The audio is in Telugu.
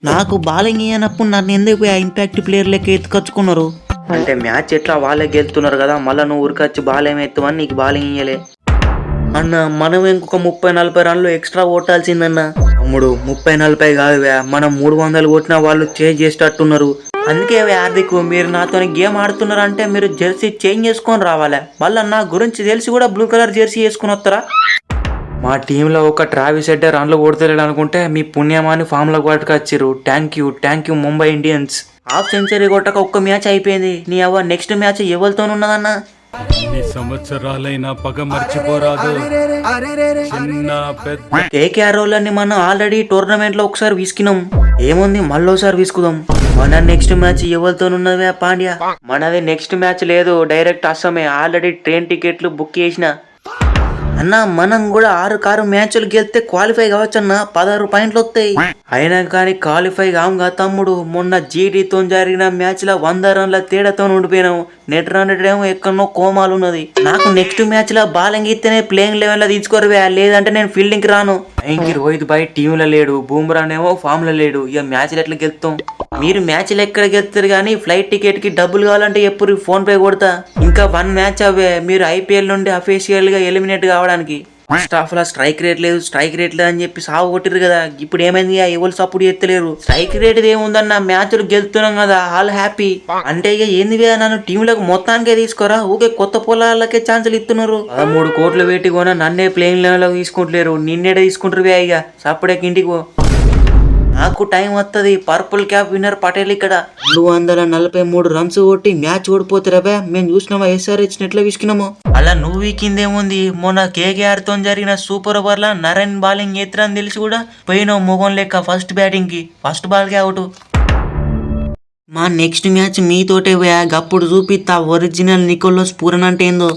నాకు బాలింగ్ ఇయ్యనప్పుడు నన్ను ఎందుకు ఇంపాక్ట్ ప్లేయర్ లెక్క ఎత్తుకొచ్చుకున్నారు? అంటే మ్యాచ్ ఎట్లా వాళ్ళే గెలుతున్నారు కదా, మళ్ళీ నువ్వు ఊరికొచ్చి బాల్ ఏమెత్తావని నీకు బాలింగ్ ఇయ్యలే అన్న. మనం ఇంకొక 30-40 రన్లు ఎక్స్ట్రా కొట్టాల్సిందన్న. తమ్ముడు 30-40 కాదు, మనం 300 కొట్టినా వాళ్ళు చేంజ్ చేసేటట్టున్నారు. అందుకే హార్దిక్, మీరు నాతో గేమ్ ఆడుతున్నారు అంటే మీరు జెర్సీ చేంజ్ చేసుకొని రావాలి. మళ్ళీ నా గురించి తెలిసి కూడా బ్లూ కలర్ జెర్సీ వేసుకుని వస్తారా? మా టీంలో ఒక ట్రావిస్ హెడ్ రన్లు కొడతలేడు అనుకుంటే మీ పుణ్యమాని ఫామ్లో కొట్టుకొచ్చిర్రు. Thank you Mumbai Indians. Half century కొట్టక ఒక్క మ్యాచ్ అయిపోయింది. నీ అవ్వ నెక్స్ట్ మ్యాచ్ ఎవరితో ఉన్నదన్నా? ఎన్ని సంవత్సరాలైనా పగ మర్చిపోరాదు. కేకేఆర్ వాళ్ళని మనం ఆల్రెడీ టోర్నమెంట్ లో ఒకసారి విసికినాం. ఏముంది మళ్ళోసారి విసుకుదాం. మన నెక్స్ట్ మ్యాచ్ ఎవరితో ఉన్నదే పాండ్యా? మనది నెక్స్ట్ మ్యాచ్ లేదు, డైరెక్ట్ అస్సమే. ఆల్రెడీ ట్రైన్ టికెట్లు బుక్ చేసిన. అన్న మనం కూడా 6 మ్యాచ్లు గెలిస్తే క్వాలిఫై కావచ్చన్న. 16 పాయింట్లు వస్తాయి. అయినా కానీ క్వాలిఫై కాముగా తమ్ముడు. మొన్న జీటీతో జరిగిన మ్యాచ్ లో 100 రన్ల తేడాతో ఉండిపోయినాం. నెట్ రన్ ఏమో ఎక్కడో కోమాలు ఉన్నది. నాకు నెక్స్ట్ మ్యాచ్ లో బాలింగ్ ఇస్తేనే ప్లేయింగ్ లెవెల్ లో తీసుకోరువే, లేదంటే నేను ఫీల్డింగ్ రాను. ఇంక రోహిత్ భాయ్ టీంలో లేడు, బూమ్రానేమో ఫామ్ లో లేడు. ఇక మ్యాచ్లు ఎట్లా గెలుస్తాం? మీరు మ్యాచ్లు ఎక్కడ గెలుస్తారు కానీ ఫ్లైట్ టికెట్ కి డబ్బులు కావాలంటే ఎప్పుడు ఫోన్ పే కొడతా. ఇంకా 1 మ్యాచ్ అవే మీరు ఐపీఎల్ నుండి అఫీషియల్ గా ఎలిమినేట్ కావడానికి. ఫస్ట్ హాఫ్ లో స్ట్రైక్ రేట్ లేదు అని చెప్పి సాగు కొట్టిరు కదా. ఇప్పుడు ఏమైంది? ఎవరు సపోర్ట్ చేస్తలేరు. స్ట్రైక్ రేట్ ఏముందన్న, మ్యాచ్లు గెలుతున్నాం కదా, ఆల్ హ్యాపీ. అంటే ఇక ఏంది నన్ను టీంలకు మొత్తానికే తీసుకోరా? ఊకే కొత్త పొలాలకే ఛాన్సులు ఇస్తున్నారు. 13 కోట్లు పెట్టి కొన నన్నే ప్లేయింగ్ లెవెల్ లో తీసుకుంటలేరు. నిన్నేడే తీసుకుంటారు ఇక సప్పుడేకి ఇంటికి పో. నాకు టైం వస్తుంది. పర్పుల్ క్యాప్ విన్నర్ పటేల్ ఇక్కడ 243 రన్స్ కొట్టి మ్యాచ్ ఓడిపోతారా? మేము చూసినామా SRH ఎట్లా విసికినామో. అలా నువ్వు వీకిందేముంది? మొన్న కేకేఆర్ తో జరిగిన సూపర్ ఓవర్ లా నరేన్ బాలింగ్ ఎత్తురని తెలిసి కూడా పోయినావు మొగం లెక్క ఫస్ట్ బ్యాటింగ్ కి. ఫస్ట్ బాల్ కి అవుట్. మా నెక్స్ట్ మ్యాచ్ మీతోటే గప్పుడు చూపిస్తా ఒరిజినల్ నికోలస్ పూరన్ అంటే ఏందో.